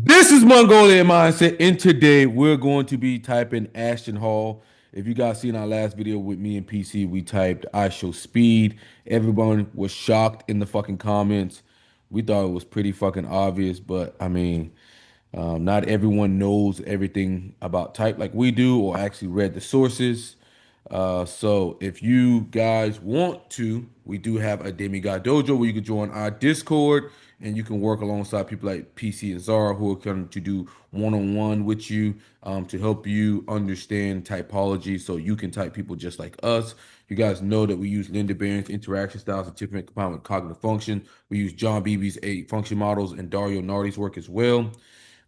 This is Mongolian Mindset, and today we're going to be typing Ashton Hall. If you guys seen our last video with me and PC, we typed I show speed. Everyone was shocked in the fucking comments. We thought it was pretty fucking obvious, but I mean, not everyone knows everything about type like we do or actually read the sources. So if you guys want to, we do have a Demigod Dojo where you can join our Discord and you can work alongside people like PC and Zara who are coming to do one-on-one with you to help you understand typology so you can type people just like us. You guys know that we use Linda Berens Interaction Styles and Temperament combined with cognitive function. We use John Beebe's 8 function models and Dario Nardi's work as well.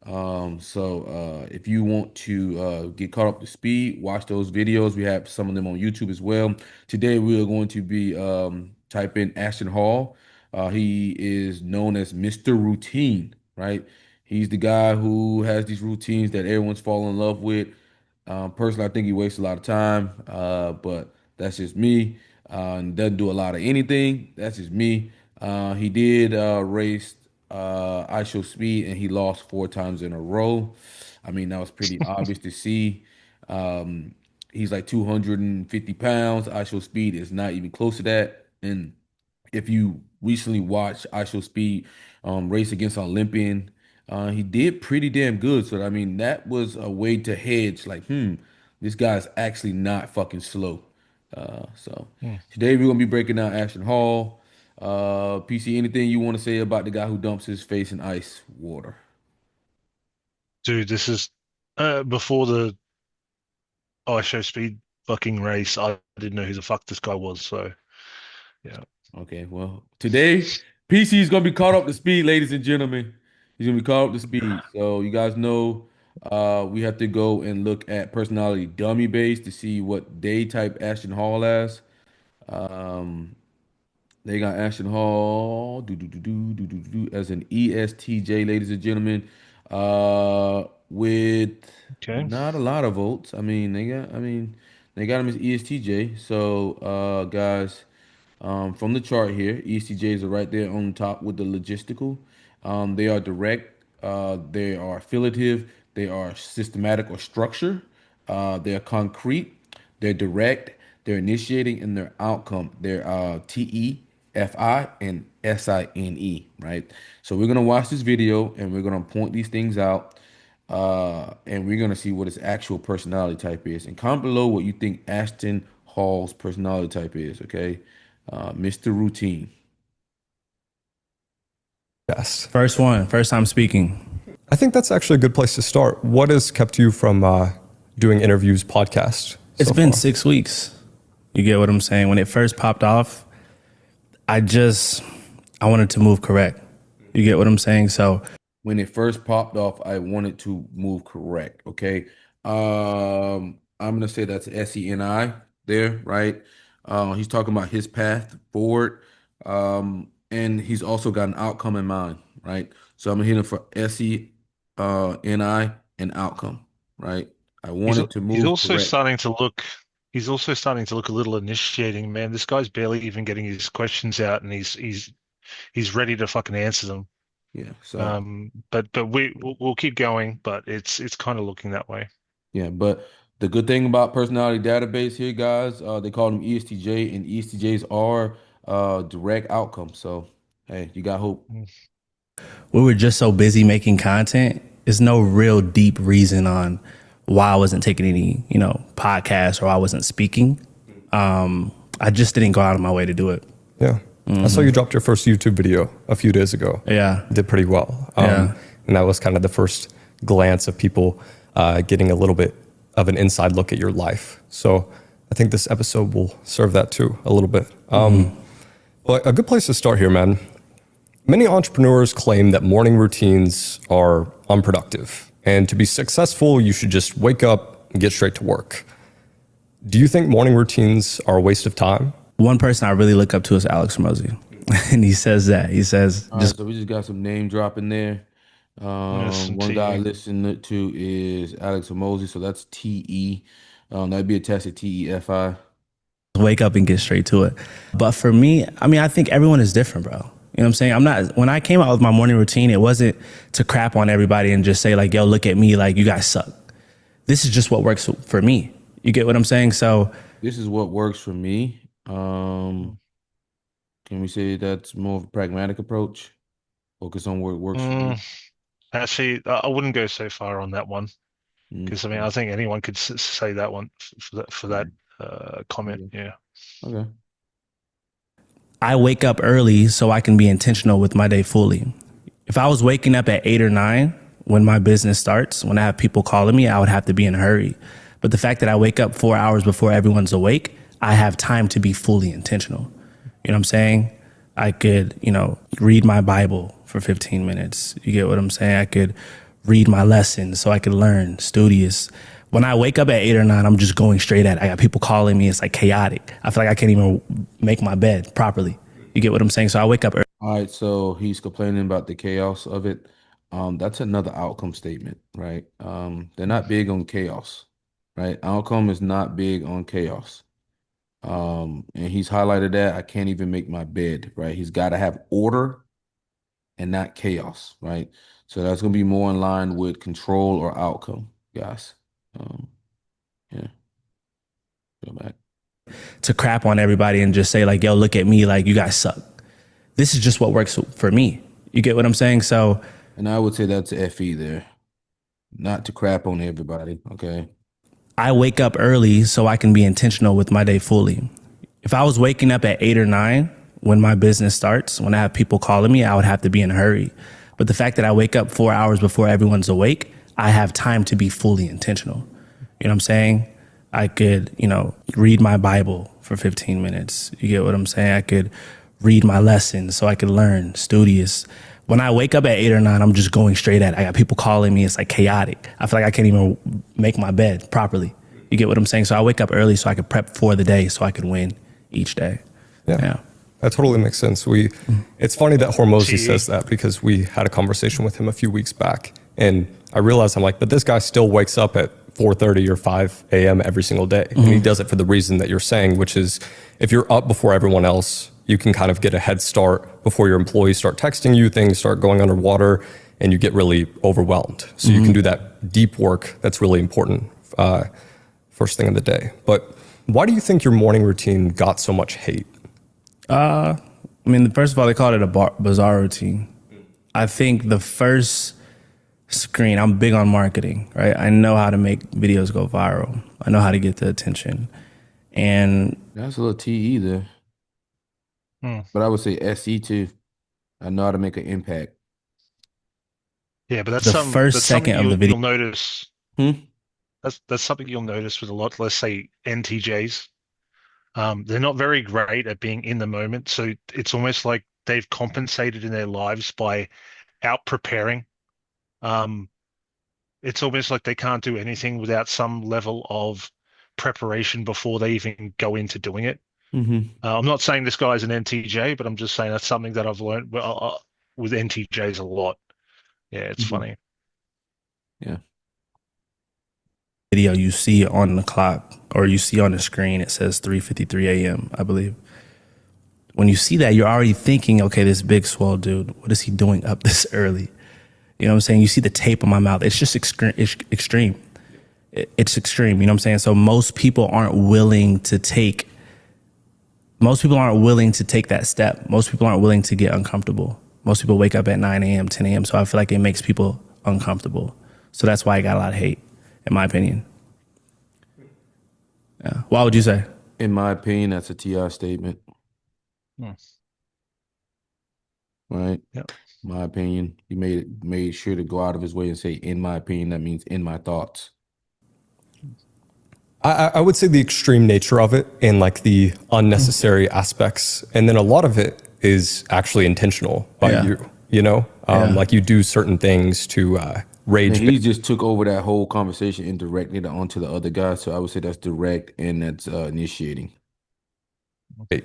If you want to get caught up to speed, watch those videos. We have some of them on YouTube as well. Today we are going to be typing Ashton Hall. He is known as Mr. Routine, right? He's the guy who has these routines that everyone's falling in love with. Personally, I think he wastes a lot of time, but that's just me. And doesn't do a lot of anything. That's just me. He did race I show speed, and he lost 4 times in a row. I mean, that was pretty obvious to see. He's like 250 pounds. I show speed is not even close to that. And if you recently watched I show speed race against an Olympian, he did pretty damn good. So I mean, that was a way to hedge, like, this guy's actually not fucking slow. So Hmm. today we're gonna be breaking down Ashton Hall. PC, anything you want to say about the guy who dumps his face in ice water? Dude, this is before the I show speed fucking race. I didn't know who the fuck this guy was. So yeah. Okay, well, today PC is gonna be caught up to speed, ladies and gentlemen. He's gonna be caught up to speed. So you guys know we have to go and look at personality dummy base to see what they type Ashton Hall as. Um, they got Ashton Hall as an ESTJ, ladies and gentlemen, with Okay. not a lot of votes. I mean, they got him as ESTJ. So, guys, from the chart here, ESTJs are right there on top with the logistical. They are direct. They are affiliative. They are systematic or structure. They are concrete. They're direct. They're initiating, and their outcome. They're TEFI and SINE, right? So we're gonna watch this video and we're gonna point these things out, and we're gonna see what his actual personality type is. And comment below what you think Ashton Hall's personality type is. Okay, Mr. Routine. Yes. First one, first time speaking. I think that's actually a good place to start. What has kept you from doing interviews, podcast It's so been far? 6 weeks. You get what I'm saying? When it first popped off, I just I wanted to move correct. You get what I'm saying? So When it first popped off, I wanted to move correct. Okay, I'm gonna say that's SENI there, right? He's talking about his path forward, and he's also got an outcome in mind, right? So I'm gonna hit him for SENI and outcome, right? I He's wanted to he's move also correct. starting to look he's also starting to look a little initiating, man. This guy's barely even getting his questions out and he's ready to fucking answer them. Yeah. So But we'll keep going, but it's kind of looking that way. yeah, but the good thing about personality database here, guys, they call them ESTJ, and ESTJs are direct outcomes. So hey, you got hope. Mm. we were just so busy making content. There's no real deep reason on why I wasn't taking any, podcasts or I wasn't speaking. I just didn't go out of my way to do it. Yeah. I saw you dropped your first YouTube video a few days ago. Yeah. Did pretty well. Yeah. And that was kind of the first glance of people getting a little bit of an inside look at your life. So I think this episode will serve that too, a little bit. Well, a good place to start here, man. Many entrepreneurs claim that morning routines are unproductive. And to be successful, you should just wake up and get straight to work. Do you think morning routines are a waste of time? One person I really look up to is Alex Mosey. And he says that. He says, All right, just so we just got some name dropping there. Yes, some One guy I tea. listened to is Alex Hormozy, so that's TE. That'd be a test at TEFI. wake up and get straight to it. But for me, I mean, I think everyone is different, bro. You know what I'm saying? When I came out with my morning routine, it wasn't to crap on everybody and just say like, yo, look at me, like you guys suck. This is just what works for me. You get what I'm saying? So This is what works for me. Can we say that's more of a pragmatic approach? Focus on what works for me. Actually, I wouldn't go so far on that one because I mean, I Mm. think anyone could say that one for that comment. Okay. Yeah. Okay. I wake up early so I can be intentional with my day fully. If I was waking up at 8 or 9 when my business starts, when I have people calling me, I would have to be in a hurry. But the fact that I wake up 4 hours before everyone's awake, I have time to be fully intentional. You know what I'm saying? I could, read my Bible for 15 minutes. You get what I'm saying? I could read my lessons so I could learn, studious. When I wake up at 8 or 9, I'm just going straight at it. I got people calling me. It's like chaotic. I feel like I can't even make my bed properly. You get what I'm saying? So I wake up early. All right, so he's complaining about the chaos of it. That's another outcome statement, right? They're not big on chaos, right? Outcome is not big on chaos. And he's highlighted that I can't even make my bed, right? He's got to have order and not chaos, right? So that's going to be more in line with control or outcome, guys. Yeah. Go back. To crap on everybody and just say like, yo, look at me, like you guys suck. This is just what works for me. You get what I'm saying? So, And I would say that's FE there. Not to crap on everybody, okay? I wake up early so I can be intentional with my day fully. If I was waking up at 8 or 9 when my business starts, when I have people calling me, I would have to be in a hurry. But the fact that I wake up 4 hours before everyone's awake, I have time to be fully intentional. You know what I'm saying? I could, read my Bible for 15 minutes. You get what I'm saying? I could read my lessons so I could learn, studious. When I wake up at 8 or 9, I'm just going straight at it. I got people calling me. It's like chaotic. I feel like I can't even make my bed properly. You get what I'm saying? So I wake up early so I could prep for the day so I could win each day. Yeah. That totally makes sense. It's funny that Hormozy says that because we had a conversation with him a few weeks back and I realized I'm like, but this guy still wakes up at 4:30 or 5 a.m. every single day. And he does it for the reason that you're saying, which is if you're up before everyone else, you can kind of get a head start before your employees start texting you, things start going underwater, and you get really overwhelmed. So you can do that deep work that's really important first thing of the day. But why do you think your morning routine got so much hate? First of all, they called it a bizarre routine. I think the first screen, I'm big on marketing, right? I know how to make videos go viral. I know how to get the attention. And That's a little TE there. But I would say SE too. I know how to make an impact. Yeah, but that's the first second of the video. You'll notice. That's something you'll notice with a lot, let's say NTJs. They're not very great at being in the moment. So it's almost like they've compensated in their lives by out preparing. It's almost like they can't do anything without some level of preparation before they even go into doing it. I'm not saying this guy's an NTJ, but I'm just saying that's something that I've learned with NTJs a lot. Yeah, it's funny. Yeah. Video you see on the clock or you see on the screen, it says 3:53 a.m., I believe. When you see that, you're already thinking, okay, this big swole dude, what is he doing up this early? You know what I'm saying? You see the tape on my mouth. It's just extreme. It's extreme. You know what I'm saying? So most people aren't willing to take that step. Most people aren't willing to get uncomfortable. Most people wake up at 9 a.m., 10 a.m. So I feel like it makes people uncomfortable. So that's why I got a lot of hate, in my opinion. Yeah. Why would you say? In my opinion, that's a TR statement. Right? Yep. My opinion. He made sure to go out of his way and say, in my opinion, that means in my thoughts. I would say the extreme nature of it and like the unnecessary aspects. And then a lot of it is actually intentional by you, like you do certain things to rage. And he just took over that whole conversation and directed it onto the other guy. So I would say that's direct and that's initiating.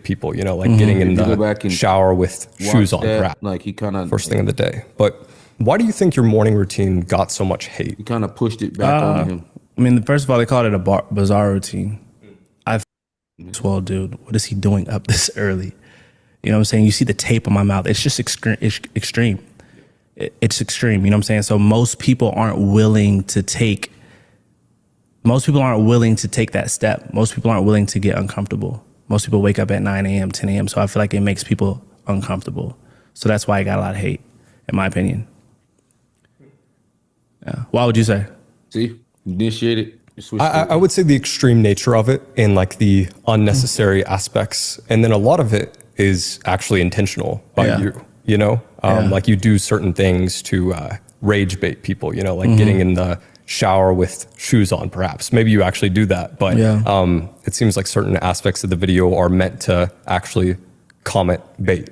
People, like getting in the shower with shoes on, crap, like he kind of first thing of the day. But why do you think your morning routine got so much hate? He kind of pushed it back on him. First of all, they called it a bizarre routine. Well, dude, what is he doing up this early? You know what I'm saying? You see the tape on my mouth. It's just extreme. It's extreme. You know what I'm saying? So most people aren't willing to take that step. Most people aren't willing to get uncomfortable. Most people wake up at 9 a.m., 10 a.m. So I feel like it makes people uncomfortable. So that's why I got a lot of hate, in my opinion. Yeah. Why would you say? See, initiated. I would say the extreme nature of it and like the unnecessary aspects. And then a lot of it is actually intentional by you know, like you do certain things to rage bait people, you know, like getting in the shower with shoes on, perhaps. Maybe you actually do that. But it seems like certain aspects of the video are meant to actually comment bait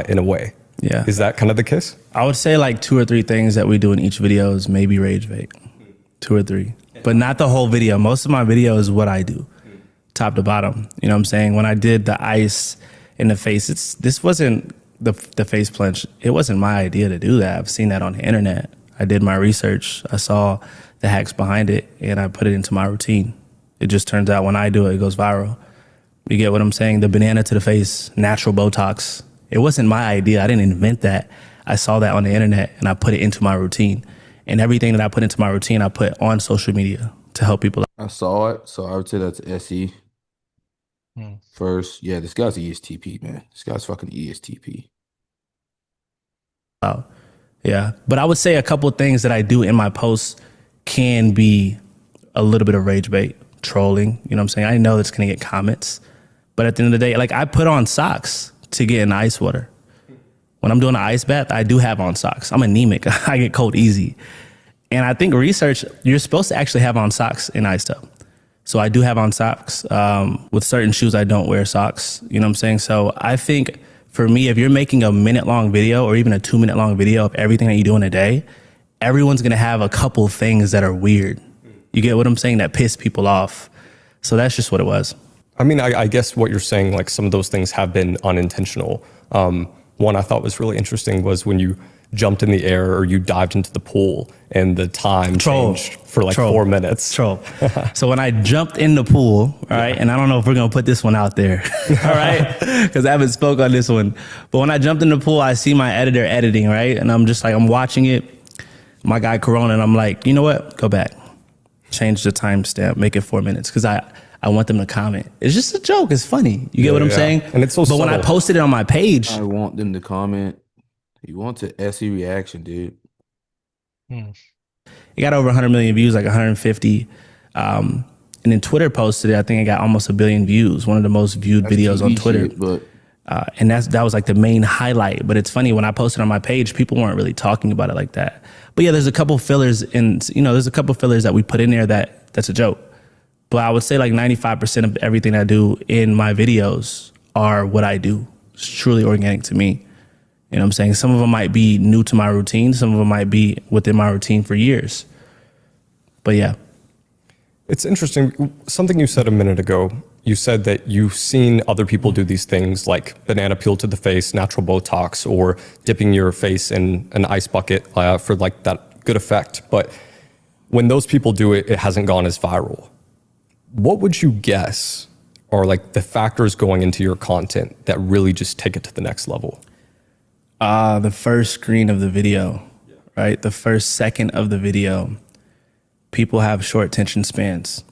in a way. Yeah. Is that kind of the case? I would say like 2 or 3 things that we do in each video is maybe rage bait. 2 or 3. But not the whole video. Most of my video is what I do, top to bottom. You know what I'm saying? When I did the ice in the face, this wasn't the face plunge. It wasn't my idea to do that. I've seen that on the internet. I did my research. I saw the hacks behind it, and I put it into my routine. It just turns out when I do it, it goes viral. You get what I'm saying? The banana to the face, natural Botox. It wasn't my idea. I didn't invent that. I saw that on the internet, and I put it into my routine. And everything that I put into my routine, I put on social media to help people. I saw it, so I would say that's SE. First, yeah, this guy's ESTP, man. This guy's fucking ESTP. Yeah, but I would say a couple of things that I do in my posts can be a little bit of rage bait, trolling. You know what I'm saying? I know it's going to get comments, but at the end of the day, like I put on socks to get in the ice water. When I'm doing an ice bath, I do have on socks. I'm anemic. I get cold easy. And I think research, you're supposed to actually have on socks in ice tub. So I do have on socks. With certain shoes, I don't wear socks. You know what I'm saying? So I think for me, if you're making a minute-long video or even a 2-minute-long video of everything that you do in a day, everyone's going to have a couple things that are weird. You get what I'm saying? That piss people off. So that's just what it was. I mean, I guess what you're saying, like some of those things have been unintentional. One I thought was really interesting was when you jumped in the air or you dived into the pool and the time changed for like 4 minutes. So when I jumped in the pool, all right, and I don't know if we're going to put this one out there, all right, because I haven't spoke on this one. But when I jumped in the pool, I see my editor editing, right? And I'm just like, I'm watching it, my guy Corona, and I'm like, you know what? Go back. Change the timestamp, make it 4 minutes. Because I want them to comment. It's just a joke. It's funny. You get what I'm saying? And it's so subtle. But when I posted it on my page, I want them to comment. You want an SE reaction, dude. It got over 100 million views, like 150. And then Twitter posted it. I think it got almost 1 billion views. One of the most viewed videos on Twitter. Shit, but and that was like the main highlight. But it's funny, when I posted on my page, people weren't really talking about it like that. But yeah, there's a couple fillers there's a couple fillers that we put in there that's a joke. But I would say like 95% of everything I do in my videos are what I do. It's truly organic to me. You know what I'm saying? Some of them might be new to my routine. Some of them might be within my routine for years. But yeah. It's interesting. Something you said a minute ago, you said that you've seen other people do these things like banana peel to the face, natural Botox, or dipping your face in an ice bucket for like that good effect. But when those people do it, it hasn't gone as viral. What would you guess are like the factors going into your content that really just take it to the next level? The first screen of the video, right? The first second of the video. People have short attention spans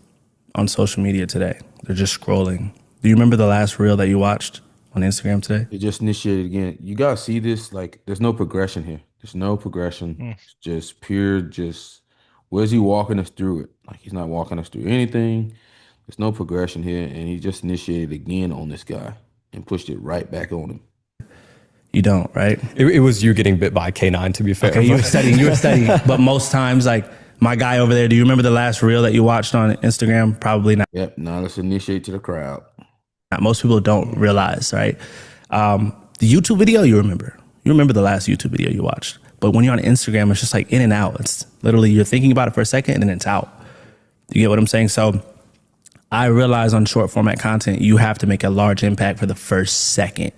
on social media today. They're just scrolling. Do you remember the last reel that you watched on Instagram today? it just initiated again. You gotta see this. Like, there's no progression here. There's no progression. It's just pure. Where's he walking us through it? Like, he's not walking us through anything. There's no progression here, and he just initiated again on this guy and pushed it right back on him. You don't, right? It was you getting bit by a canine, to be fair. Okay, you were studying. But most times, like my guy over there, do you remember the last reel that you watched on Instagram? Probably not. Yep. Now let's initiate to the crowd. Most people don't realize, right? The YouTube video, you remember. You remember the last YouTube video you watched. But when you're on Instagram, it's just like in and out. It's literally you're thinking about it for a second and then it's out. You get what I'm saying? So I realize on short format content, you have to make a large impact for the first second,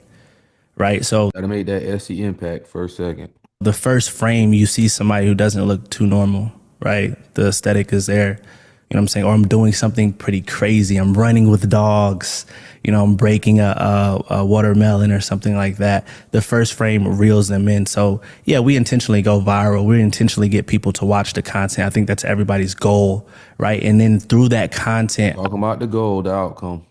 right? So Gotta make that SE impact first second. the first frame, you see somebody who doesn't look too normal, right? The aesthetic is there. You know what I'm saying? Or I'm doing something pretty crazy. I'm running with dogs. You know, I'm breaking a watermelon or something like that. The first frame reels them in. So yeah, we intentionally go viral. We intentionally get people to watch the content. I think that's everybody's goal, right? And then through that content, Talking about the goal, the outcome.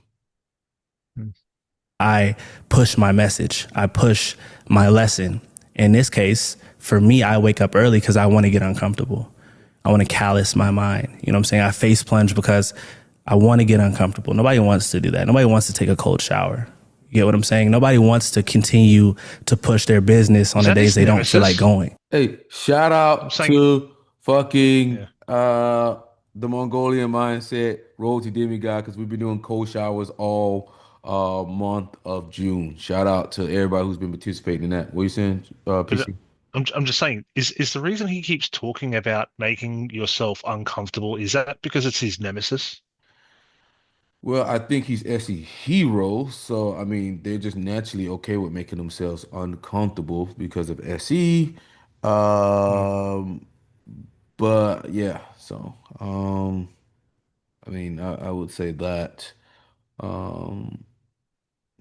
I push my message. I push my lesson. In this case, for me, I wake up early because I want to get uncomfortable. I want to callous my mind. You know what I'm saying? I face plunge because I want to get uncomfortable. Nobody wants to do that. Nobody wants to take a cold shower. You get what I'm saying? Nobody wants to continue to push their business on the days they don't feel like going. Hey, shout out to fucking the Mongolian Mindset Road to Demigod, because we've been doing cold showers all month of June. Shout out to everybody who's been participating in that. What are you saying, PC? I'm just saying, is the reason he keeps talking about making yourself uncomfortable, is that because it's his nemesis? Well, I think he's SE hero, so I mean they're just naturally okay with making themselves uncomfortable because of SE. Um, but yeah, so I mean I would say that. Um,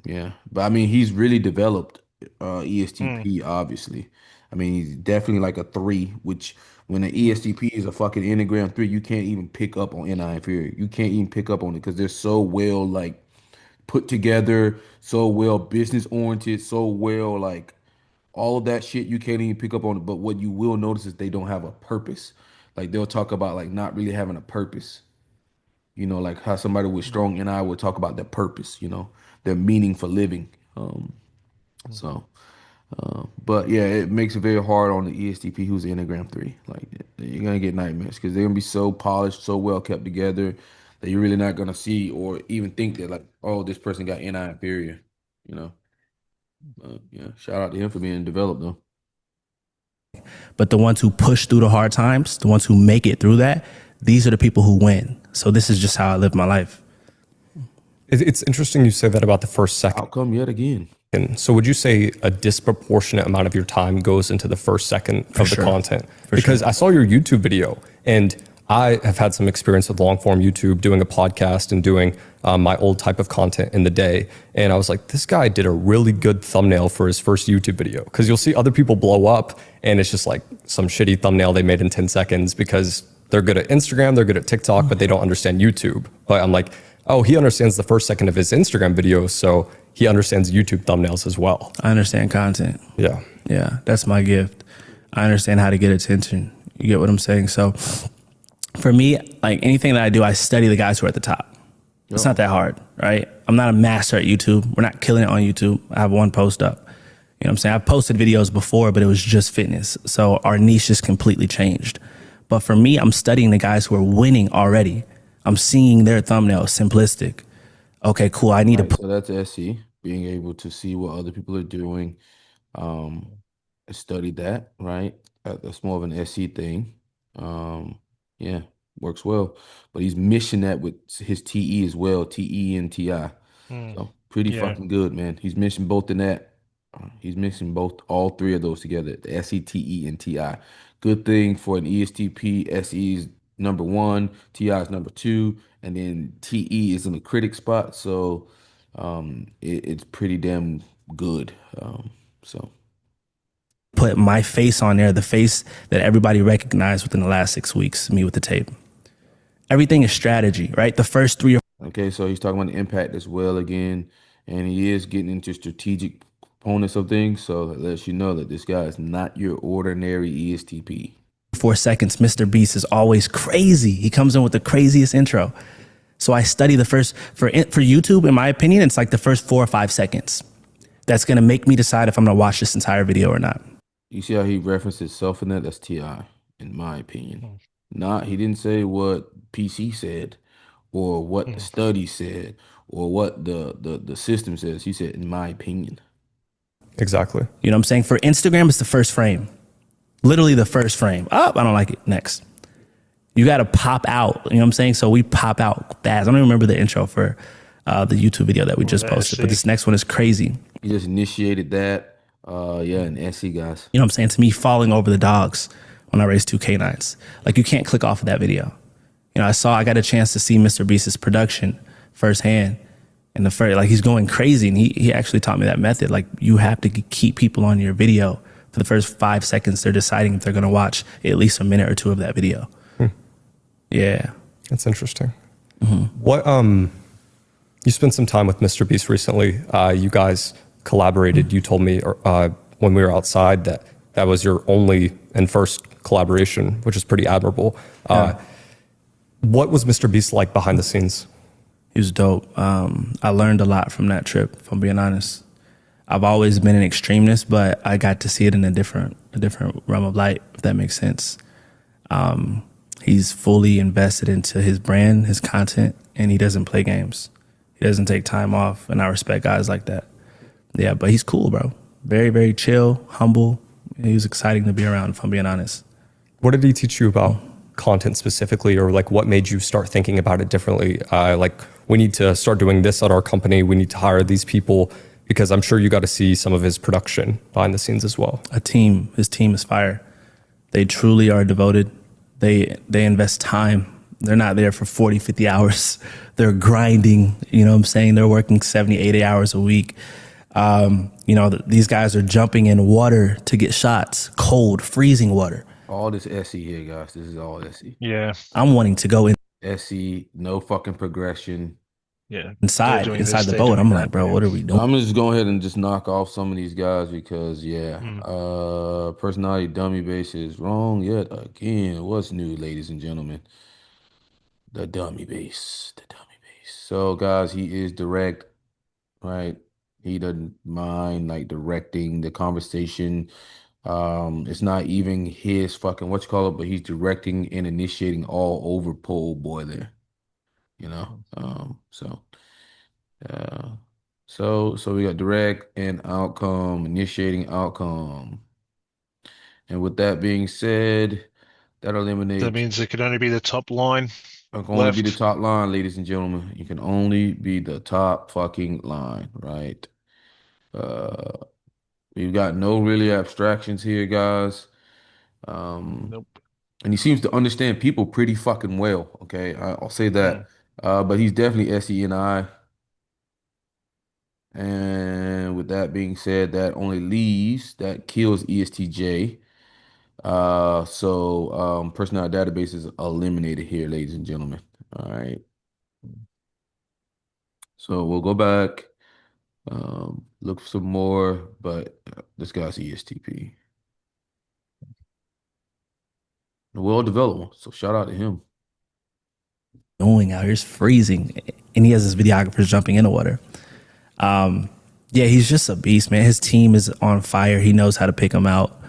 yeah, but I mean he's really developed ESTP, obviously. I mean he's definitely like a three, which when an ESTP is a fucking Enneagram three, you can't even pick up on NI inferior. You can't even pick up on it because they're so well like put together, so well business oriented, so well like all of that shit you can't even pick up on it. But what you will notice is they don't have a purpose. Like they'll talk about like not really having a purpose. You know, like how somebody with strong NI would talk about their purpose, you know, their meaning for living. So but yeah, it makes it very hard on the ESTP who's Enneagram 3. Like you're gonna get nightmares because they're gonna be so polished, so well kept together that you're really not gonna see or even think that like, oh, this person got NI inferior, you know. Yeah, shout out to him for being developed though. But the ones who push through the hard times, the ones who make it through that, these are the people who win. So this is just how I live my life. It's interesting you say that about the first second. Outcome yet again. And so would you say a disproportionate amount of your time goes into the first second of the content? Because I saw your YouTube video and I have had some experience with long form YouTube, doing a podcast and doing my old type of content in the day. And I was like, this guy did a really good thumbnail for his first YouTube video. Because you'll see other people blow up and it's just like some shitty thumbnail they made in 10 seconds because they're good at Instagram, they're good at TikTok, but they don't understand YouTube. But I'm like, oh, he understands the first second of his Instagram video, so he understands YouTube thumbnails as well. I understand content. Yeah. Yeah, that's my gift. I understand how to get attention. You get what I'm saying? So for me, like anything that I do, I study the guys who are at the top. It's not that hard, right? I'm not a master at YouTube. We're not killing it on YouTube. I have one post up. You know what I'm saying? I've posted videos before, but it was just fitness. So our niche just completely changed. But for me, I'm studying the guys who are winning already. I'm seeing their thumbnail, simplistic. Okay, cool. I need to So that's SE, being able to see what other people are doing, study that, right? That's more of an SE thing. Yeah, works well. But he's missing that with his TE as well, TE and TI. So pretty fucking good, man. He's missing both in that. He's mixing both, all three of those together, the SE, TE, and TI. Good thing for an ESTP, SE is number one, TI is number two, and then TE is in the critic spot. So it's pretty damn good. So put my face on there, the face that everybody recognized within the last 6 weeks, me with the tape. Everything is strategy, right? The first 3 or okay, so he's talking about the impact as well again, and he is getting into strategic components of things. So that lets you know that this guy is not your ordinary ESTP. 4 seconds, Mr. Beast is always crazy. He comes in with the craziest intro. So I study the first, for YouTube, in my opinion, it's like the first 4 or 5 seconds. That's going to make me decide if I'm going to watch this entire video or not. You see how he referenced himself in that? That's TI, in my opinion. He didn't say what PC said or what the study said or what the system says. He said, in my opinion. Exactly. You know what I'm saying? For Instagram, it's the first frame. Literally the first frame. Oh, I don't like it. Next. You got to pop out. You know what I'm saying? So we pop out fast. I don't even remember the intro for the YouTube video that we just posted, but this next one is crazy. He just initiated that. Yeah, and SE guys. You know what I'm saying? To me, falling over the dogs when I raised 2 canines. Like you can't click off of that video. You know, I got a chance to see Mr. Beast's production firsthand. And the first, like, he's going crazy, and he actually taught me that method. Like, you have to keep people on your video for the first 5 seconds. They're deciding if they're going to watch at least a minute or two of that video. Yeah, that's interesting. What you spent some time with Mr. Beast recently. You guys collaborated. You told me when we were outside that was your only and first collaboration, which is pretty admirable. What was Mr. Beast like behind the scenes? He was dope. I learned a lot from that trip, if I'm being honest. I've always been an extremist, but I got to see it in a different realm of light, if that makes sense. He's fully invested into his brand, his content, and he doesn't play games. He doesn't take time off, and I respect guys like that. Yeah, but he's cool, bro. Very, very chill, humble. He was exciting to be around, if I'm being honest. What did he teach you about content specifically, or like what made you start thinking about it differently? Like, we need to start doing this at our company. We need to hire these people, because I'm sure you got to see some of his production behind the scenes as well. His team is fire. They truly are devoted. They invest time. They're not there for 40, 50 hours. They're grinding, you know what I'm saying? They're working 70, 80 hours a week. You know, these guys are jumping in water to get shots, cold, freezing water. All this SE here, guys. This is all SE. Yeah. I'm wanting to go in SE, no fucking progression. Yeah. inside the boat. I'm like, bro, what are we doing? I'm just going ahead and just knock off some of these guys because, personality dummy base is wrong yet again. What's new, ladies and gentlemen? The dummy base. So, guys, he is direct, right? He doesn't mind like directing the conversation. It's not even his fucking but he's directing and initiating all over pole boy there. You know? So we got direct and outcome, initiating outcome. And with that being said, that eliminates. That means it could only be the top line. It can only be the top line, ladies and gentlemen. You can only be the top fucking line, right? We've got no really abstractions here, guys. Nope. And he seems to understand people pretty fucking well. Okay, I'll say that. But he's definitely SENI. And with that being said, that kills ESTJ. So personality database is eliminated here, ladies and gentlemen. All right. So we'll go back, look for some more, but this guy's ESTP. Well developed, so shout out to him. Going out here, it's freezing, and he has his videographers jumping in the water. Yeah, he's just a beast, man. His team is on fire. He knows how to pick them out.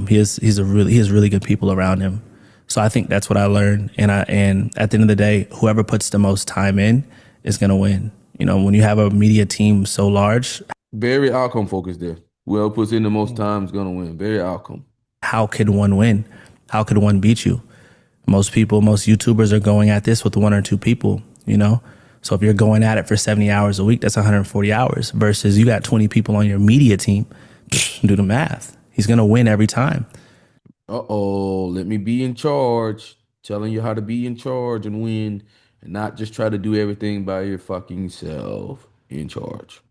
He has really good people around him. So I think that's what I learned. And at the end of the day, whoever puts the most time in is gonna win. You know, when you have a media team so large, very outcome focused there. Whoever puts in the most time is gonna win. Very outcome. How could one win? How could one beat you? Most YouTubers are going at this with 1 or 2 people, you know? So if you're going at it for 70 hours a week, that's 140 hours versus you got 20 people on your media team. Do the math. He's going to win every time. Uh-oh, let me be in charge. Telling you how to be in charge and win and not just try to do everything by your fucking self. In charge.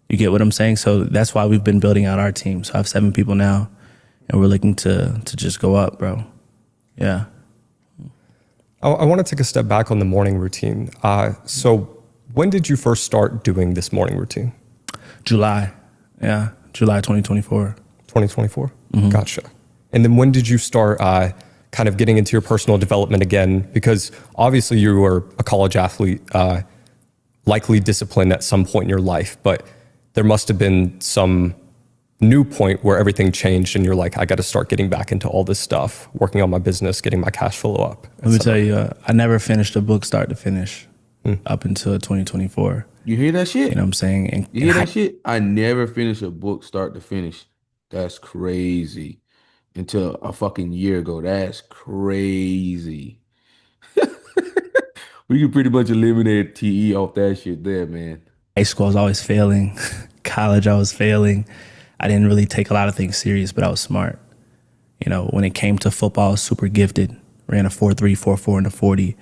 You get what I'm saying? So that's why we've been building out our team. So I have 7 people now and we're looking to just go up, bro. Yeah. I want to take a step back on the morning routine. So when did you first start doing this morning routine? July 2024. 2024? Mm-hmm. Gotcha. And then when did you start kind of getting into your personal development again? Because obviously you were a college athlete, likely disciplined at some point in your life, but there must have been some new point where everything changed and you're like, I got to start getting back into all this stuff, working on my business, getting my cash flow up. Let me tell you, I never finished a book start to finish up until 2024. You hear that shit? You know what I'm saying? You hear that shit? I never finished a book start to finish. That's crazy. Until a fucking year ago. That's crazy. We could pretty much eliminate TE off that shit there, man. High school, I was always failing. College, I was failing. I didn't really take a lot of things serious, but I was smart. You know, when it came to football, I was super gifted. ran a 4.3, 4.4 in the 40.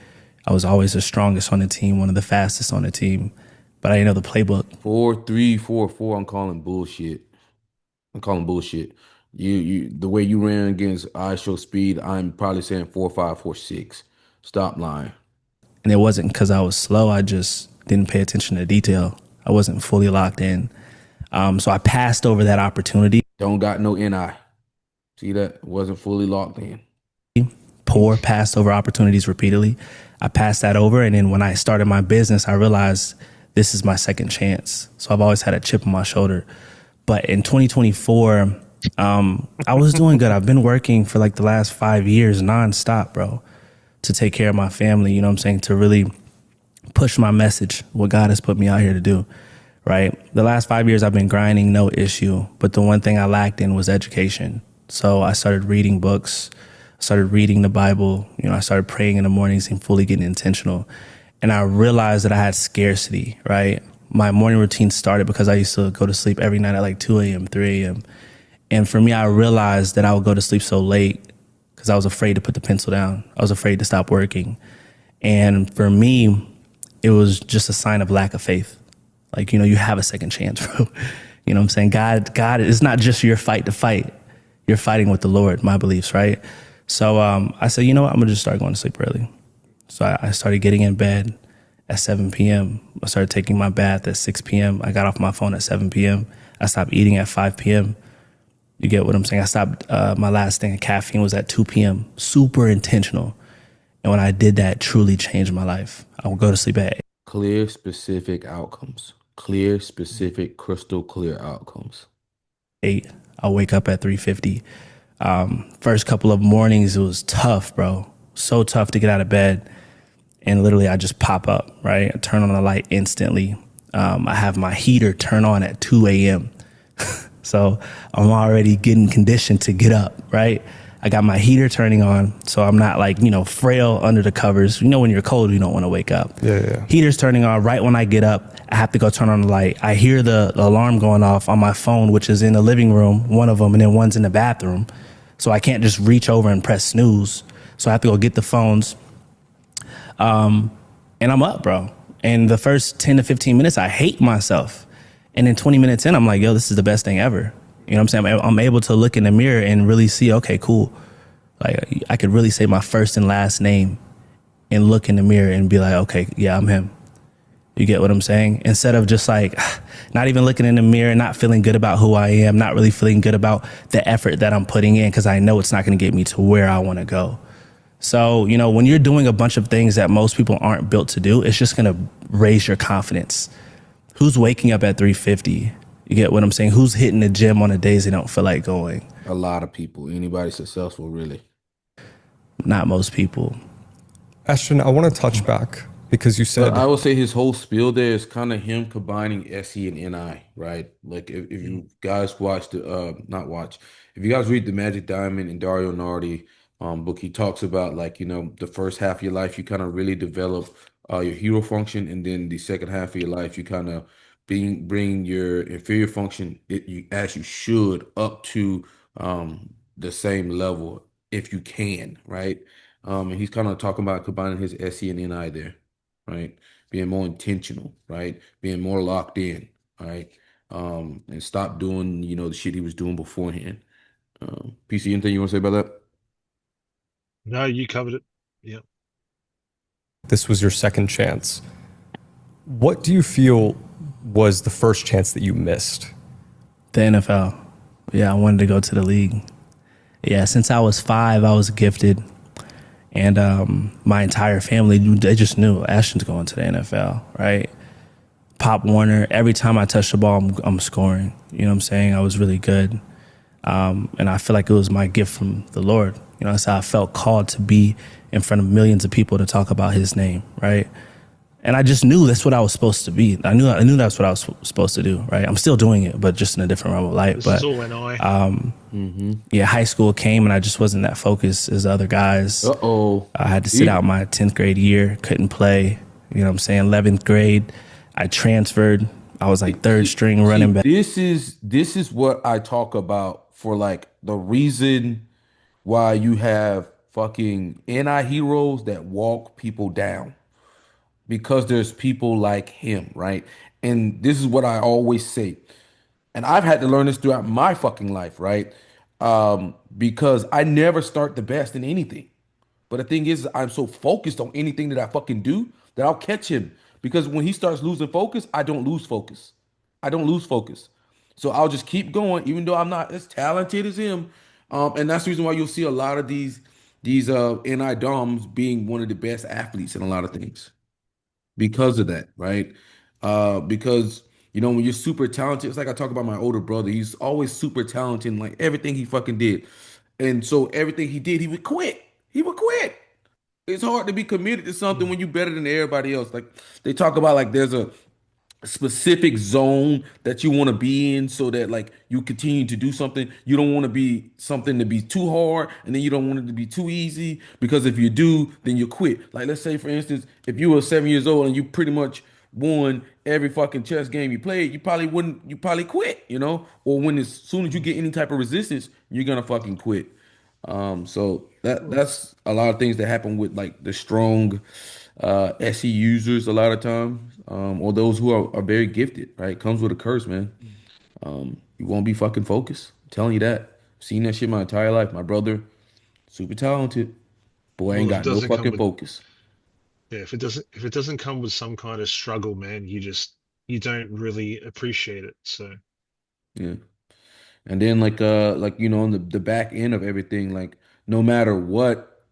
I was always the strongest on the team, one of the fastest on the team, but I didn't know the playbook. 4.3, 4.4. I'm calling bullshit. I'm calling bullshit. The way you ran against ISO speed, I'm probably saying 4.5, 4.6. Stop lying. And it wasn't because I was slow. I just didn't pay attention to detail. I wasn't fully locked in. So I passed over that opportunity. Don't got no NI. See that? Wasn't fully locked in. Poor, passed over opportunities repeatedly. I passed that over. And then when I started my business, I realized this is my second chance. So I've always had a chip on my shoulder. But in 2024, I was doing good. I've been working for like the last 5 years nonstop, bro, to take care of my family, you know what I'm saying? To really push my message, what God has put me out here to do, right? The last 5 years I've been grinding, no issue. But the one thing I lacked in was education. So I started reading books, started reading the Bible, you know, I started praying in the mornings and fully getting intentional. And I realized that I had scarcity, right? My morning routine started because I used to go to sleep every night at like 2 a.m., 3 a.m. And for me, I realized that I would go to sleep so late because I was afraid to put the pencil down. I was afraid to stop working. And for me, it was just a sign of lack of faith. Like, you know, you have a second chance, bro. You know what I'm saying? God, it's not just your fight to fight. You're fighting with the Lord, my beliefs, right? So I said, you know what? I'm going to just start going to sleep early. So I started getting in bed at 7 p.m. I started taking my bath at 6 p.m. I got off my phone at 7 p.m. I stopped eating at 5 p.m. You get what I'm saying? I stopped, my last thing of caffeine was at 2 p.m. Super intentional. And when I did that, it truly changed my life. I would go to sleep at 8. Clear, specific outcomes. Clear, specific, crystal clear outcomes. 8. I'll wake up at 3:50. First couple of mornings, it was tough, bro. So tough to get out of bed. And literally, I just pop up, right? I turn on the light instantly. I have my heater turn on at 2 a.m. So I'm already getting conditioned to get up, right? I got my heater turning on, so I'm not like, you know, frail under the covers. You know, when you're cold, you don't want to wake up. Yeah. Heater's turning on. Right when I get up, I have to go turn on the light. I hear the alarm going off on my phone, which is in the living room, one of them, and then one's in the bathroom. So I can't just reach over and press snooze. So I have to go get the phones. And I'm up, bro. And the first 10 to 15 minutes, I hate myself. And then 20 minutes in, I'm like, yo, this is the best thing ever. You know what I'm saying? I'm able to look in the mirror and really see, okay, cool. Like, I could really say my first and last name and look in the mirror and be like, okay, yeah, I'm him. You get what I'm saying? Instead of just like not even looking in the mirror, not feeling good about who I am, not really feeling good about the effort that I'm putting in because I know it's not going to get me to where I want to go. So, you know, when you're doing a bunch of things that most people aren't built to do, it's just going to raise your confidence. Who's waking up at 3:50? You get what I'm saying? Who's hitting the gym on the days they don't feel like going? A lot of people. Anybody successful, really. Not most people. Ashton, I want to touch back because you said... I would say his whole spiel there is kind of him combining SE and NI, right? Like if you guys watch if you guys read The Magic Diamond and Dario Nardi book, he talks about like, you know, the first half of your life, you kind of really develop your hero function. And then the second half of your life, you kind of bring your inferior function as you should up to the same level if you can, right? And he's kind of talking about combining his SE and NI there, right? Being more intentional, right? Being more locked in, right? And stop doing, you know, the shit he was doing beforehand. PC, anything you want to say about that? No, you covered it. Yeah. This was your second chance. What do you feel was the first chance that you missed? The NFL. Yeah, I wanted to go to the league. Yeah, since I was 5, I was gifted. And my entire family, they just knew Ashton's going to the NFL, right? Pop Warner, every time I touch the ball, I'm scoring. You know what I'm saying? I was really good. And I feel like it was my gift from the Lord. You know, so I felt called to be in front of millions of people to talk about his name, right? And I just knew that's what I was supposed to be. I knew that's what I was supposed to do, right? I'm still doing it, but just in a different realm of life. This is all NI. Yeah, high school came and I just wasn't that focused as other guys. I had to sit out my 10th grade year, couldn't play. You know what I'm saying? 11th grade, I transferred. I was like third string running back. This is what I talk about for like the reason why you have fucking anti-heroes that walk people down because there's people like him, right? And this is what I always say. And I've had to learn this throughout my fucking life, right? Because I never start the best in anything. But the thing is, I'm so focused on anything that I fucking do that I'll catch him. Because when he starts losing focus, I don't lose focus. I don't lose focus. So I'll just keep going, even though I'm not as talented as him. And that's the reason why you'll see a lot of these NI DOMs being one of the best athletes in a lot of things because of that, right? Because when you're super talented, it's like I talk about my older brother. He's always super talented in like everything he fucking did, and so everything he did, he would quit. He would quit. It's hard to be committed to something when you're better than everybody else. Like they talk about, like there's a specific zone that you want to be in so that like you continue to do something. You don't want to be something to be too hard, and then you don't want it to be too easy, because if you do, then you quit. Like let's say for instance, if you were 7 years old and you pretty much won every fucking chess game you played, you probably quit, or when as soon as you get any type of resistance, you're gonna fucking quit. So that's a lot of things that happen with like the strong SE users a lot of times, or those who are very gifted, right? Comes with a curse, man. You won't be fucking focused. I'm telling you that. Seen that shit my entire life. My brother, super talented. Boy, ain't Well, if it got no doesn't come fucking with focus. yeah, if it doesn't come with some kind of struggle, man, you don't really appreciate it. So Yeah. And then like on the back end of everything, like no matter what,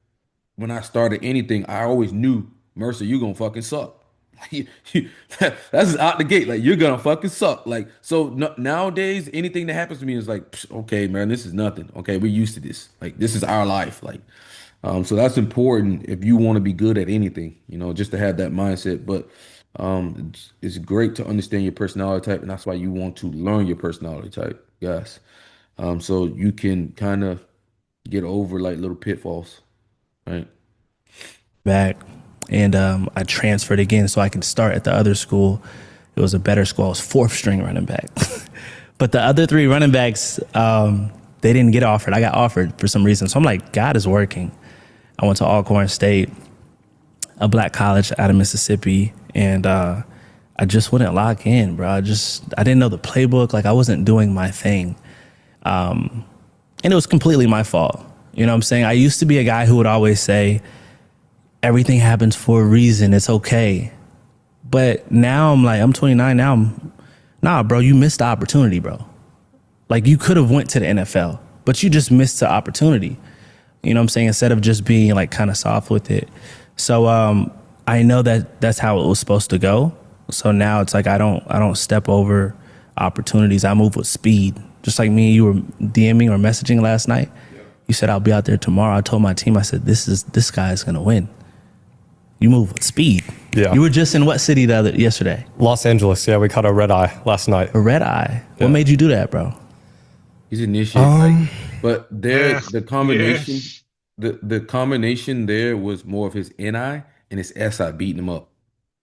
when I started anything, I always knew, Mercer, you gonna fucking suck. That's out the gate. Like you're gonna fucking suck. Like so nowadays, anything that happens to me is like, "Psh, okay, man, this is nothing. Okay, we're used to this. Like this is our life. Like, so that's important if you want to be good at anything. Just to have that mindset. But it's great to understand your personality type, and that's why you want to learn your personality type, guys. So you can kind of get over like little pitfalls, right? Back, and I transferred again so I could start at the other school. It was a better school. I was fourth string running back. But the other three running backs, they didn't get offered. I got offered for some reason. So I'm like, God is working. I went to Alcorn State, a black college out of Mississippi, and I just wouldn't lock in, bro. I didn't know the playbook. Like I wasn't doing my thing. And it was completely my fault. You know what I'm saying? I used to be a guy who would always say, everything happens for a reason. It's okay. But now I'm like, I'm 29 now. Nah, bro, you missed the opportunity, bro. Like you could have went to the NFL, but you just missed the opportunity. You know what I'm saying? Instead of just being like kind of soft with it. So I know that that's how it was supposed to go. So now it's like I don't step over opportunities. I move with speed. Just like me and you were DMing or messaging last night. Yeah. You said I'll be out there tomorrow. I told my team, I said this guy is gonna win. You move with speed. Yeah. You were just in what city yesterday? Los Angeles. Yeah, we caught a red eye last night. A red eye. Yeah. What made you do that, bro? He's initiated. But Yeah. the combination, the combination there was more of his NI and his SI beating him up,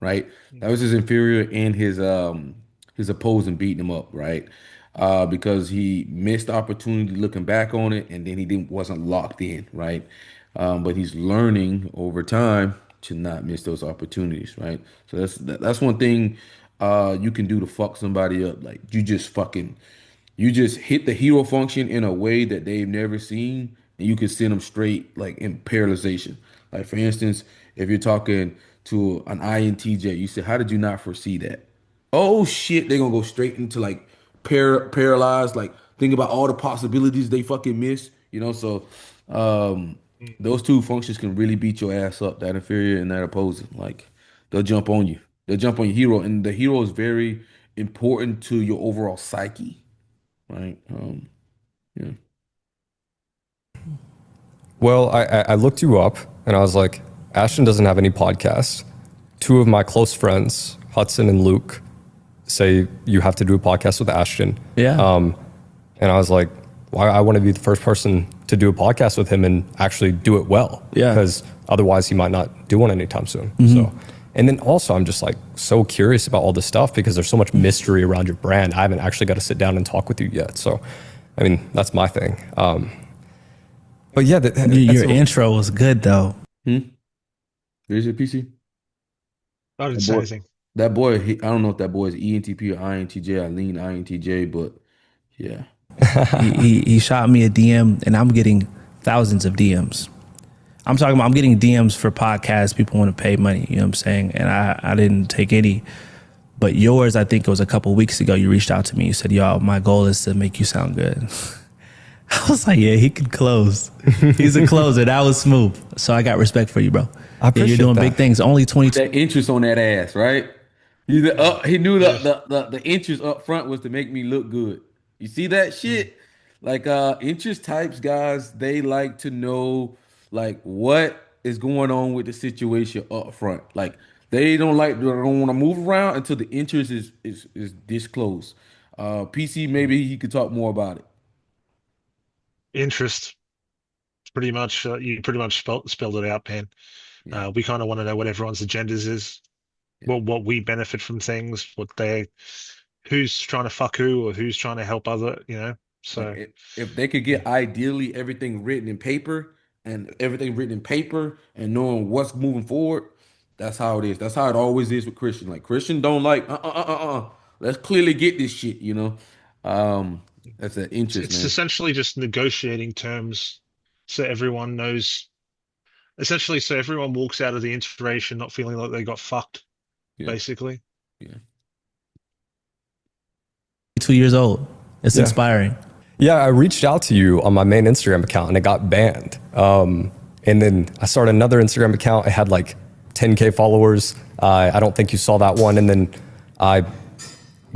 right? That was his inferior and his opposing beating him up, right? Because he missed the opportunity looking back on it, and then he wasn't locked in, right? But he's learning over time to not miss those opportunities, right? So that's one thing you can do to fuck somebody up. Like you just hit the hero function in a way that they've never seen, and you can send them straight like in paralyzation. Like for instance, if you're talking to an INTJ, you say, "How did you not foresee that?" Oh shit, they're gonna go straight into like paralyzed. Like think about all the possibilities they fucking miss. So those two functions can really beat your ass up. That inferior and that opposing. Like they'll jump on you. They'll jump on your hero, and the hero is very important to your overall psyche, right? Yeah. Well, I looked you up and I was like, Ashton doesn't have any podcast. Two of my close friends, Hudson and Luke, say you have to do a podcast with Ashton. Yeah. And I was like, why? I want to be the first person to do a podcast with him and actually do it well. Yeah. Because otherwise he might not do one anytime soon. Mm-hmm. So, and then also I'm just like so curious about all this stuff because there's so much mystery around your brand. I haven't actually got to sit down and talk with you yet. So, I mean, that's my thing. But But yeah, Your that's a, intro was good though. Hmm? Is it PC? I didn't That say boy, anything. that boy. I don't know if that boy is ENTP or INTJ. I lean INTJ, but yeah, He shot me a DM, and I'm getting thousands of DMs. I'm talking about I'm getting DMs for podcasts. People want to pay money. You know what I'm saying? And I didn't take any. But yours, I think it was a couple weeks ago. You reached out to me. You said, "Yo, my goal is to make you sound good." I was like, "Yeah, he could close. He's a closer." That was smooth. So I got respect for you, bro. I Yeah, you're appreciate doing big that. things. Only 22. that interest on that ass, right? He knew Yeah. the interest up front was to make me look good. You see that Mm. shit? Like interest types, guys, they like to know like what is going on with the situation up front. Like they don't want to move around until the interest is disclosed. PC, Mm. maybe he could talk more about it. Interest, pretty much. You pretty much spelled it out, Pan. Yeah, We kind of want to know what everyone's agendas is, yeah. what we benefit from things, who's trying to fuck who, or who's trying to help other. Like So if they could yeah, get ideally everything written in paper and everything written in paper and knowing what's moving forward, that's how it is. That's how it always is with Christian. Like Christian don't like Let's clearly get this shit, you know. Um, that's an interest, it's man. essentially just negotiating terms, so everyone knows. Essentially, so everyone walks out of the iteration not feeling like they got fucked, Yeah, basically. yeah. 2 years old. It's Yeah. inspiring. Yeah, I reached out to you on my main Instagram account and it got banned. And then I started another Instagram account. It had like 10K followers. I don't think you saw that one. And then I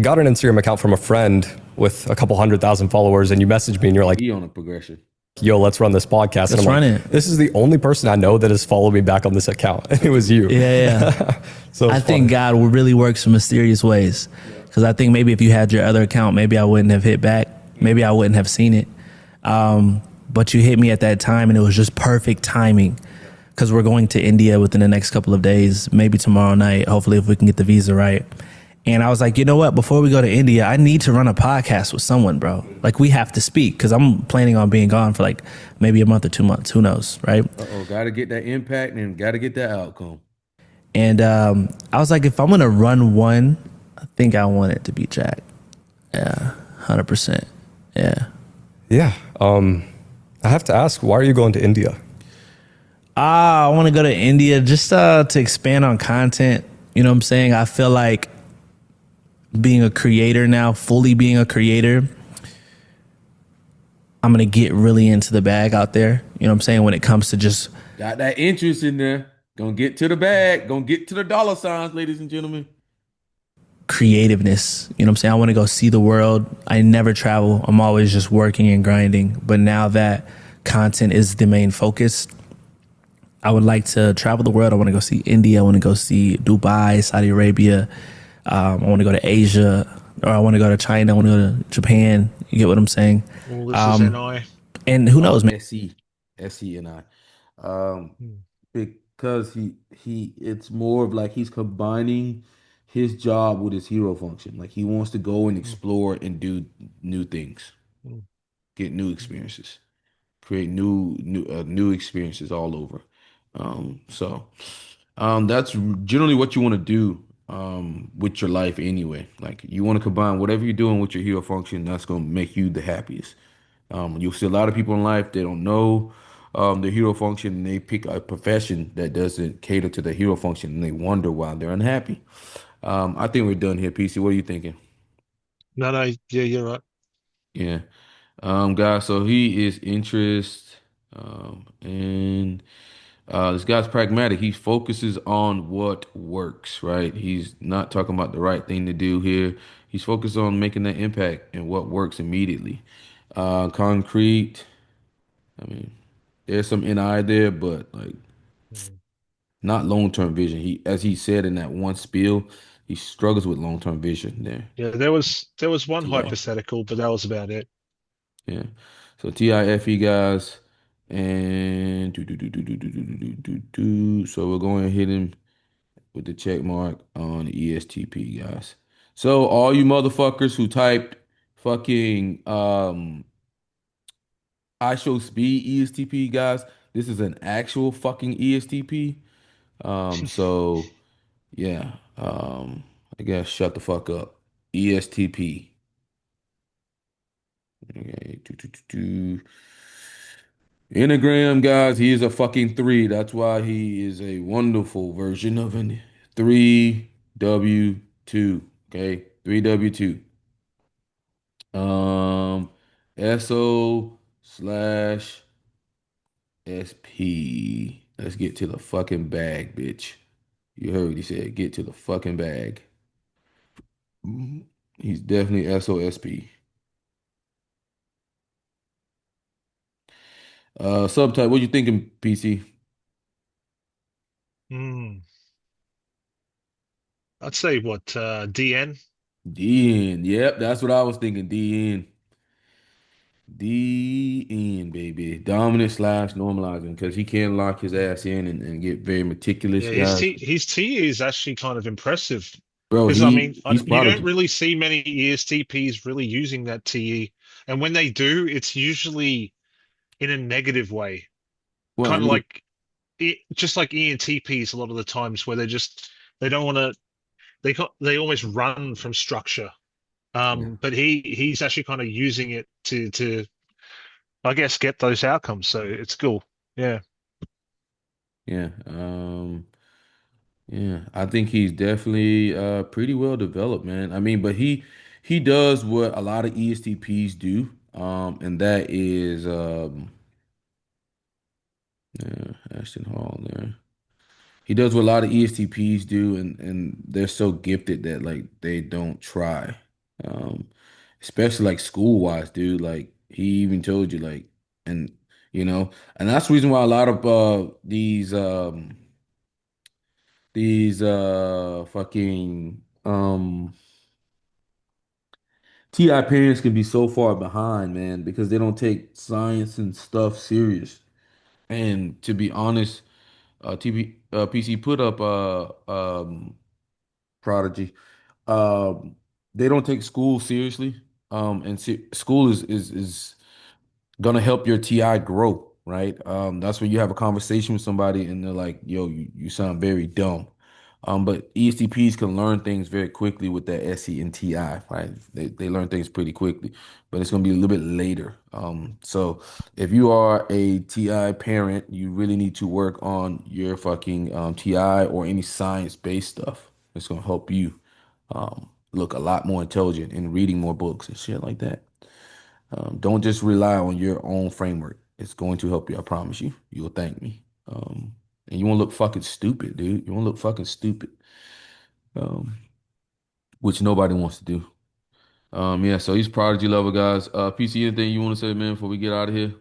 got an Instagram account from a friend with a couple 100,000 followers. And you messaged me and you're like, He on a progression. yo, let's run this podcast. And Let's I'm run like, it. this is the only person I know that has followed me back on this account. And it was you. Yeah. So I it's think funny. God really works in mysterious ways. Because I think maybe if you had your other account, maybe I wouldn't have hit back. Maybe I wouldn't have seen it. But you hit me at that time, and it was just perfect timing. Because we're going to India within the next couple of days, maybe tomorrow night, hopefully, if we can get the visa right. And I was like, you know what? Before we go to India, I need to run a podcast with someone, bro. Like, we have to speak because I'm planning on being gone for like maybe a month or 2 months. Who knows, right? Uh-oh, gotta get that impact and gotta get that outcome. And I was like, if I'm gonna run one, I think I want it to be Jack. Yeah, 100%. Yeah. Yeah. I have to ask, why are you going to India? I want to go to India just to expand on content. You know what I'm saying? I feel like being a creator now, fully being a creator, I'm gonna get really into the bag out there. You know what I'm saying? When it comes to just Got that interest in there. Gonna get to the bag. Gonna get to the dollar signs, ladies and gentlemen. creativeness. You know what I'm saying? I want to go see the world. I never travel. I'm always just working and grinding. But now that content is the main focus, I would like to travel the world. I want to go see India. I want to go see Dubai, Saudi Arabia. I want to go to Asia, or I want to go to China. I want to go to Japan. You get what I'm saying? All this is NI. And who knows, man? SE and I. Um, because it's more of like he's combining his job with his hero function. Like he wants to go and explore and do new things, get new experiences, create new experiences all over. That's generally what you want to do with your life anyway. Like you want to combine whatever you're doing with your hero function. That's going to make you the happiest. You'll see a lot of people in life, they don't know the hero function and they pick a profession that doesn't cater to the hero function and they wonder why they're unhappy. I think we're done here, PC. What are you thinking? No, no, yeah, you're right. Yeah. Guys, so he is interest, and this guy's pragmatic. He focuses on what works, right? He's not talking about the right thing to do here. He's focused on making that impact and what works immediately. Concrete. I mean, there's some NI there, but like Mm. not long-term vision. As he said in that one spiel, he struggles with long-term vision there. Yeah, there was one Too low. hypothetical, but that was about it. Yeah. So TIFE guys, and do. So we're going to hit him with the check mark on ESTP guys. So all you motherfuckers who typed fucking I show speed ESTP, guys. This is an actual fucking ESTP. So yeah. I guess shut the fuck up. ESTP. Okay. Enneagram, guys, he is a fucking three. That's why he is a wonderful version of an 3W2. Okay. 3W2. Um, SO slash SP. Let's get to the fucking bag, bitch. You heard what he said. Get to the fucking bag. Mhm. He's definitely SOSP. Subtype, what you thinking, PC? Mm. I'd say what DN. DN. Yep, that's what I was thinking. DN. DN, baby. Dominant slash normalizing because he can lock his ass in and get very meticulous, Yeah, guys. his T is actually kind of impressive Bro, because I mean he's you don't prodigy. really see many ESTPs really using that TE, and when they do, it's usually in a negative way, Well, I kind of mean, like just like ENTPs a lot of the times where they don't want to they almost run from structure. yeah, But he's actually kind of using it to I guess get those outcomes. So it's cool. Yeah. yeah. Yeah, I think he's definitely pretty well developed, man. I mean, but he does what a lot of ESTPs do, and that is yeah, Ashton Hall there. He does what a lot of ESTPs do, and they're so gifted that like they don't try, um, especially like school wise, dude. Like he even told you like, and and that's the reason why a lot of these fucking TI parents can be so far behind, man, because they don't take science and stuff serious. And to be honest, PC put up Prodigy. Um, they don't take school seriously. And school is gonna help your TI grow, right? That's when you have a conversation with somebody and they're like, "Yo, you sound very dumb." But ESTPs can learn things very quickly with that SE and TI, right? They learn things pretty quickly, but it's gonna be a little bit later. So if you are a TI parent, you really need to work on your fucking TI or any science-based stuff. It's gonna help you look a lot more intelligent and reading more books and shit like that. Don't just rely on your own framework. It's going to help you. I promise you. You'll thank me. And you won't look fucking stupid, dude. You won't look fucking stupid, um, which nobody wants to do. Yeah. So he's prodigy level, guys. PC, anything you want to say, man, before we get out of here?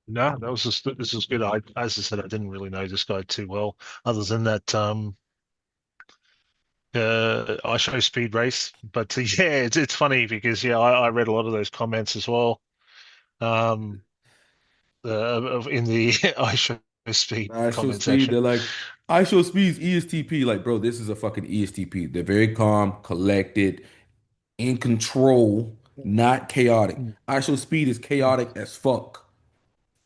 No, that was just this is good. As I said, I didn't really know this guy too well, other than that I show speed race. But yeah, it's funny because yeah, I read a lot of those comments as well. Um, in the I show speed I show comment speed. section. They're like, I show speed's ESTP. Like, bro, this is a fucking ESTP. They're very calm, collected, in control, not chaotic. Mm, I show speed is mm, chaotic as fuck.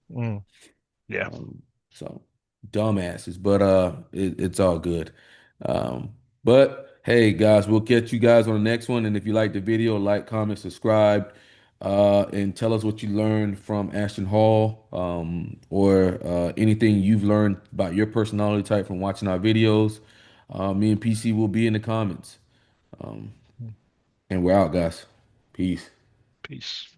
mm. Yeah. So dumbasses, but it's all good. But hey, guys, we'll catch you guys on the next one. And if you like the video, like, comment, subscribe, and tell us what you learned from Ashton Hall, or anything you've learned about your personality type from watching our videos. Me and PC will be in the comments. Mm. And we're out, guys. Peace. Peace.